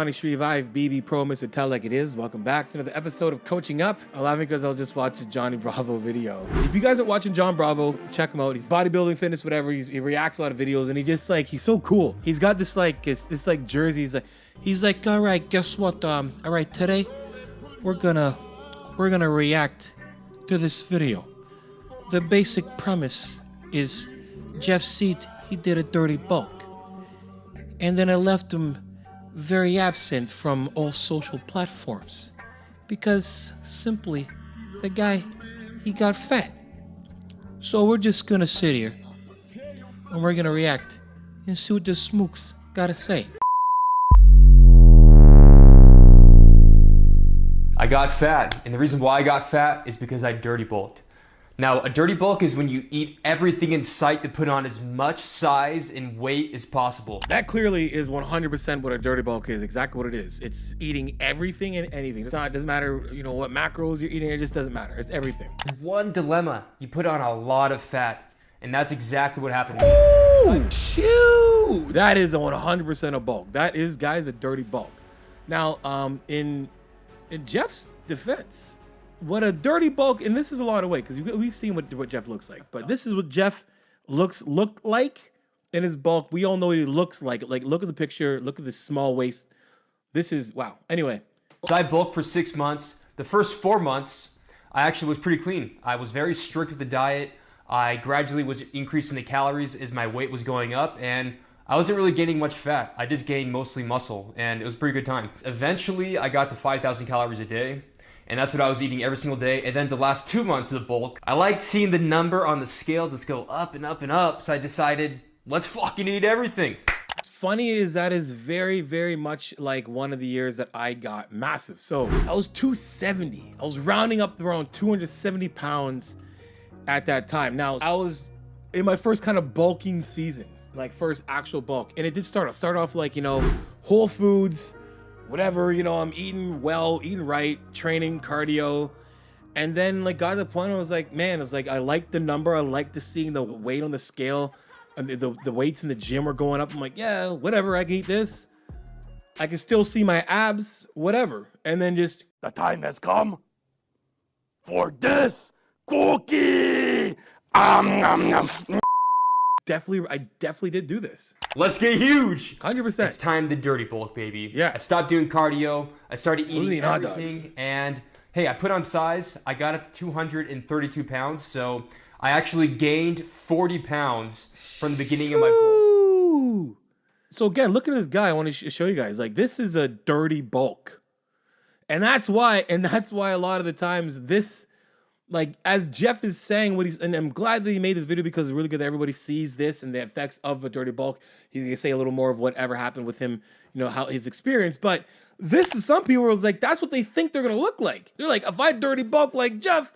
Johnny Shrivive, BB Pro, Mr. Tell Like It Is. Welcome back to another episode of Coaching Up. I'm laughing because I'll just watch a Johnny Bravo video. If you guys are watching John Bravo, check him out. He's bodybuilding, fitness, whatever. He reacts a lot of videos, and he's so cool. He's got this jersey. He's like, all right, guess what? All right, today we're gonna react to this video. The basic premise is Jeff Seid, he did a dirty bulk, and then I left him very absent from all social platforms because simply the guy, he got fat. So we're just gonna sit here and we're gonna react and see what the smooks gotta say. I got fat, and the reason why I got fat is because I dirty bulked. Now, a dirty bulk is when you eat everything in sight to put on as much size and weight as possible. That clearly is 100% what a dirty bulk is, exactly what it is. It's eating everything and anything. It doesn't matter, what macros you're eating, it just doesn't matter. It's everything. One dilemma, you put on a lot of fat, and that's exactly what happened. Oh, shoot! That is 100% a bulk. That is, guys, a dirty bulk. Now, in Jeff's defense, what a dirty bulk, and this is a lot of weight because we've seen what Jeff looks like, but this is what Jeff looked like in his bulk. We all know what he looks like. Like, look at the picture, look at the small waist. This is wow. Anyway, so I bulked for 6 months. The first 4 months, I actually was pretty clean. I was very strict with the diet. I gradually was increasing the calories as my weight was going up, and I wasn't really gaining much fat. I just gained mostly muscle, and it was a pretty good time. Eventually, I got to 5,000 calories a day. And that's what I was eating every single day. And then the last 2 months of the bulk, I liked seeing the number on the scale just go up and up and up. So I decided, let's fucking eat everything. What's funny is that is very, very much like one of the years that I got massive. So I was 270. I was rounding up around 270 pounds at that time. Now, I was in my first kind of bulking season, like first actual bulk. And it did start off like, Whole Foods, whatever, I'm eating well, eating right, training, cardio. And then got to the point where I was like, man, I like the number. I like to seeing the weight on the scale. And the weights in the gym are going up. I'm like, yeah, whatever, I can eat this. I can still see my abs, whatever. And then just, the time has come for this cookie. I definitely did do this. Let's get huge. 100%. It's time to dirty bulk, baby. Yeah. I stopped doing cardio. I started eating hot dogs. everything. And hey, I put on size. I got up to 232 pounds. So I actually gained 40 pounds from the beginning of my bulk. So again, look at this guy. I want to show you guys. This is a dirty bulk. And that's why a lot of the times this, as Jeff is saying and I'm glad that he made this video because it's really good that everybody sees this and the effects of a dirty bulk. He's gonna say a little more of whatever happened with him, how his experience. But this is some people was that's what they think they're gonna look like. They're like, if I dirty bulk like Jeff,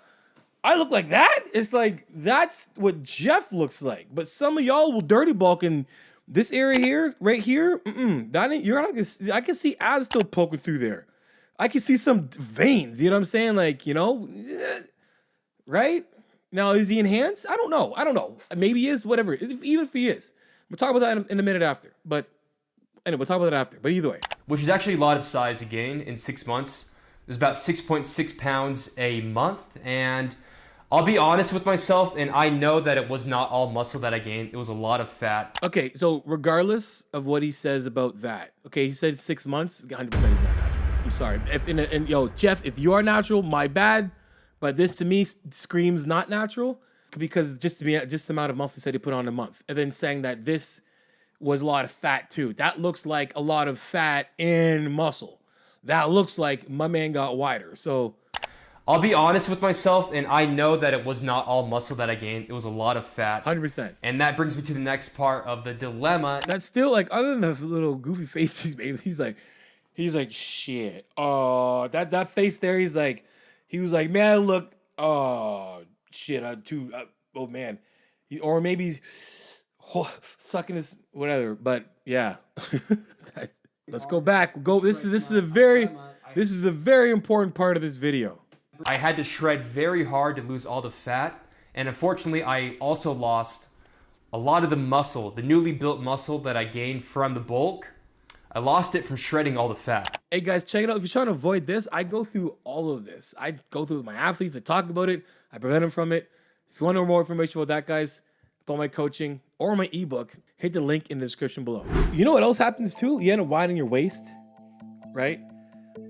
I look like that. It's that's what Jeff looks like. But some of y'all will dirty bulk in this area here, right here. That ain't, you're not gonna. I can see abs still poking through there. I can see some veins. You know what I'm saying? Right? Now, is he enhanced? I don't know. Maybe he is, whatever. Even if he is. We'll talk about that in a minute after. But anyway, we'll talk about that after. But either way. Which is actually a lot of size to gain in 6 months. It was about 6.6 pounds a month. And I'll be honest with myself, and I know that it was not all muscle that I gained. It was a lot of fat. Okay, so regardless of what he says about that, okay, he said 6 months, 100% he's not natural. I'm sorry. Jeff, if you are natural, my bad. But this to me screams not natural because just the amount of muscle he said he put on a month. And then saying that this was a lot of fat too. That looks like a lot of fat in muscle. That looks like my man got wider. So I'll be honest with myself, and I know that it was not all muscle that I gained. It was a lot of fat. 100%. And that brings me to the next part of the dilemma. That's still other than the little goofy face he's made, he's like, shit. Oh, that face there, he was like, man, look, oh, shit, oh, man. Or maybe he's sucking his, whatever. But, yeah. Let's go back. This is a very important part of this video. I had to shred very hard to lose all the fat. And unfortunately, I also lost a lot of the muscle, the newly built muscle that I gained from the bulk. I lost it from shredding all the fat. Hey guys, check it out. If you're trying to avoid this, I go through all of this. I go through with my athletes. I talk about it. I prevent them from it. If you want to know more information about that, guys, about my coaching or my ebook, hit the link in the description below. You know what else happens too? You end up widening your waist, right?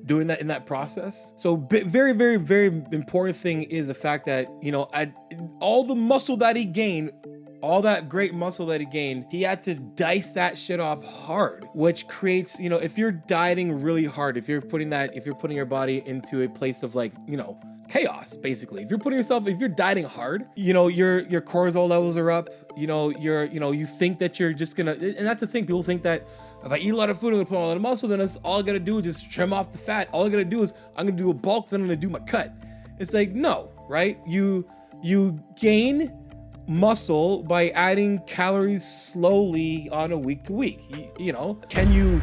Doing that in that process. So very, very, very important thing is the fact that, you know, all the muscle that he gained, all that great muscle that he gained, he had to dice that shit off hard, which creates, you know, if you're dieting really hard, if you're putting your body into a place of like, you know, chaos, basically. If you're dieting hard, you know, your cortisol levels are up, you know, you think that you're just gonna, and that's the thing, people think that if I eat a lot of food, I'm gonna put on a lot of muscle, then that's all I gotta do is just trim off the fat. All I gotta do is I'm gonna do a bulk, then I'm gonna do my cut. It's like, no, right? You gain muscle by adding calories slowly on a week to week. You know, can you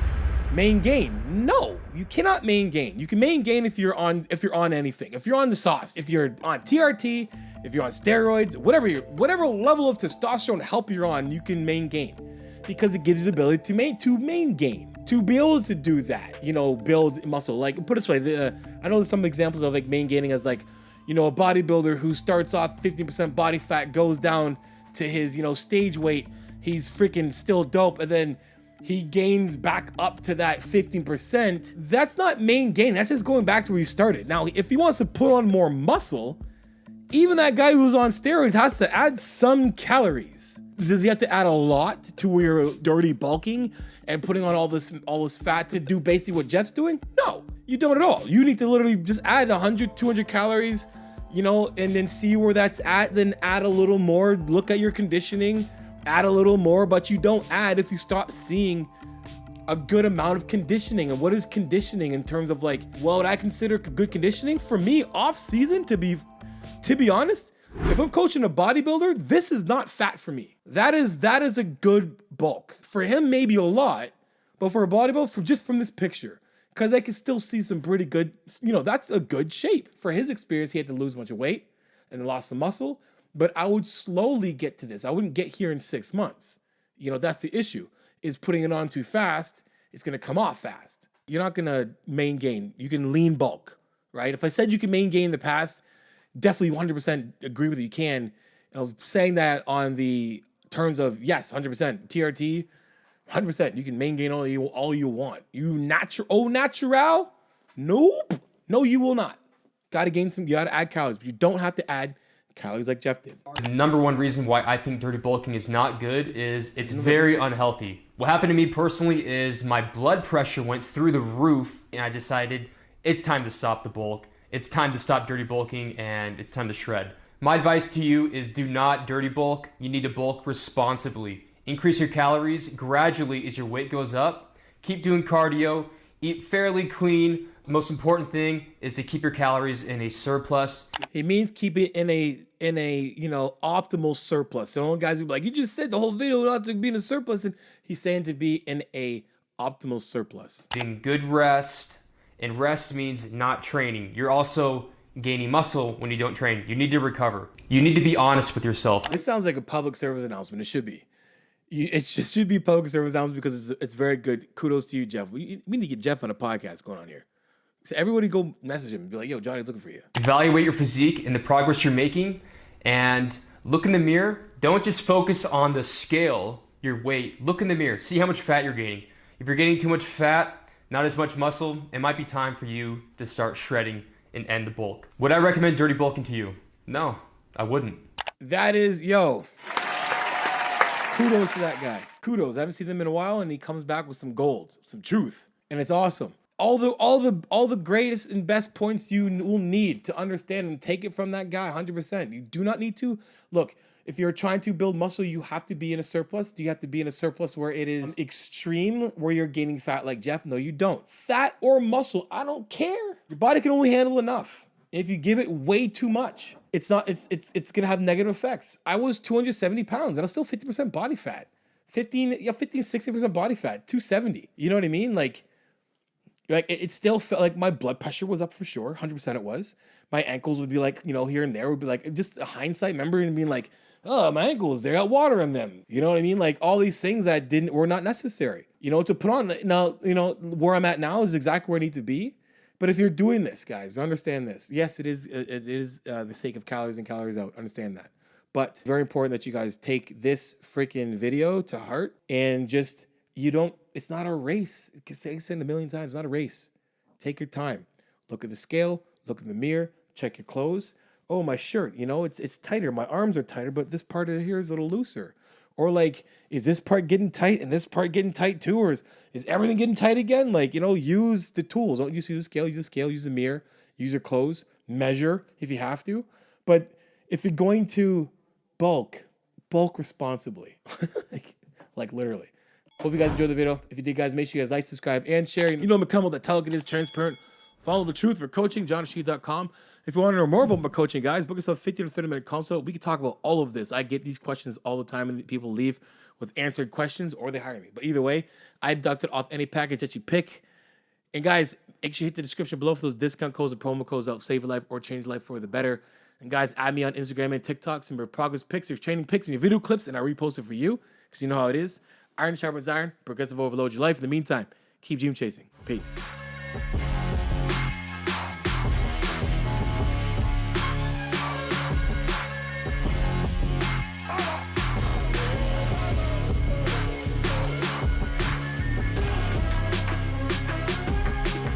main gain? No, you cannot main gain. You can main gain if you're on anything. If you're on the sauce, if you're on TRT, if you're on steroids, whatever level of testosterone help you're on, you can main gain. Because it gives you the ability to main gain, to be able to do that, you know, build muscle. Like, put it this way, I know there's some examples of like main gaining as like, you know, a bodybuilder who starts off 15% body fat, goes down to his, you know, stage weight, he's freaking still dope, and then he gains back up to that 15%. That's not main gain, that's just going back to where you started. Now, if he wants to put on more muscle, even that guy who's on steroids has to add some calories. Does he have to add a lot to where you're dirty bulking and putting on all this fat to do basically what Jeff's doing? No, you don't at all. You need to literally just add 100, 200 calories, you know, and then see where that's at, then add a little more, look at your conditioning, add a little more, but you don't add if you stop seeing a good amount of conditioning. And what is conditioning in terms of like, what I consider good conditioning? For me, off season, to be honest, if I'm coaching a bodybuilder, this is not fat for me. That is a good bulk. For him, maybe a lot, but for a bodybuilder, just from this picture, because I can still see some pretty good, you know, that's a good shape. For his experience, he had to lose a bunch of weight and lost some muscle, but I would slowly get to this. I wouldn't get here in 6 months. You know, that's the issue, is putting it on too fast, it's gonna come off fast. You're not gonna main gain. You can lean bulk, right? If I said you can main gain in the past, definitely 100% agree with you can. And I was saying that on the terms of, yes, 100%. TRT, 100%. You can main gain all you want. You natural? Nope. No, you will not. You gotta add calories, but you don't have to add calories like Jeff did. The number one reason why I think dirty bulking is not good is it's very unhealthy. What happened to me personally is my blood pressure went through the roof, and I decided it's time to stop the bulk. It's time to stop dirty bulking, and it's time to shred. My advice to you is do not dirty bulk. You need to bulk responsibly. Increase your calories gradually as your weight goes up. Keep doing cardio. Eat fairly clean. The most important thing is to keep your calories in a surplus. It means keep it in a you know, optimal surplus. So all guys will be like, you just said the whole video not to be in a surplus, and he's saying to be in a optimal surplus. Getting good rest. And rest means not training. You're also gaining muscle when you don't train. You need to recover. You need to be honest with yourself. This sounds like a public service announcement. It should be. It just should be a public service announcement because it's very good. Kudos to you, Jeff. We need to get Jeff on a podcast going on here. So everybody go message him and be like, yo, Johnny's looking for you. Evaluate your physique and the progress you're making, and look in the mirror. Don't just focus on the scale, your weight. Look in the mirror. See how much fat you're gaining. If you're gaining too much fat, not as much muscle, it might be time for you to start shredding and end the bulk. Would I recommend dirty bulking to you? No, I wouldn't. That is, yo, kudos to that guy. Kudos. I haven't seen him in a while, and he comes back with some gold, some truth, and it's awesome. All the greatest and best points you will need to understand and take it from that guy, 100%. You do not need to look. If you're trying to build muscle, you have to be in a surplus. Do you have to be in a surplus where it is extreme, where you're gaining fat like Jeff? No, you don't. Fat or muscle, I don't care. Your body can only handle enough. If you give it way too much, it's gonna have negative effects. I was 270 pounds and I was still 50% body fat. 60% body fat, 270. You know what I mean? Like it still felt like my blood pressure was up for sure. 100% it was. My ankles would be like, you know, here and there would be like, just hindsight, remember and being like, Oh, my ankles, they got water in them. You know what I mean? Like all these things that were not necessary. You know, to put on now, you know, where I'm at now is exactly where I need to be. But if you're doing this, guys, understand this. Yes, it is the sake of calories in, calories out. Understand that. But it's very important that you guys take this freaking video to heart and just, it's not a race. I said it a million times, not a race. Take your time. Look at the scale, look in the mirror, check your clothes. Oh, my shirt, you know, it's tighter. My arms are tighter, but this part of here is a little looser. Or like, is this part getting tight and this part getting tight too? Or is everything getting tight again? Like, you know, use the tools. Don't use the scale, use the mirror, use your clothes, measure if you have to. But if you're going to bulk responsibly. like literally. Hope you guys enjoyed the video. If you did, guys, make sure you guys like, subscribe, and share. You know, McCummel, that Telegram is transparent. Follow the truth for coaching, johnseid.com. If you want to know more about my coaching, guys, book yourself a 15 to 30-minute consult. We can talk about all of this. I get these questions all the time, and people leave with answered questions, or they hire me. But either way, I deduct it off any package that you pick. And guys, make sure you hit the description below for those discount codes and promo codes that will save your life or change your life for the better. And guys, add me on Instagram and TikTok. Some of your progress pics, your training pics, and your video clips, and I repost it for you because you know how it is. Iron sharpens iron. Progressive overload your life. In the meantime, keep dream chasing. Peace.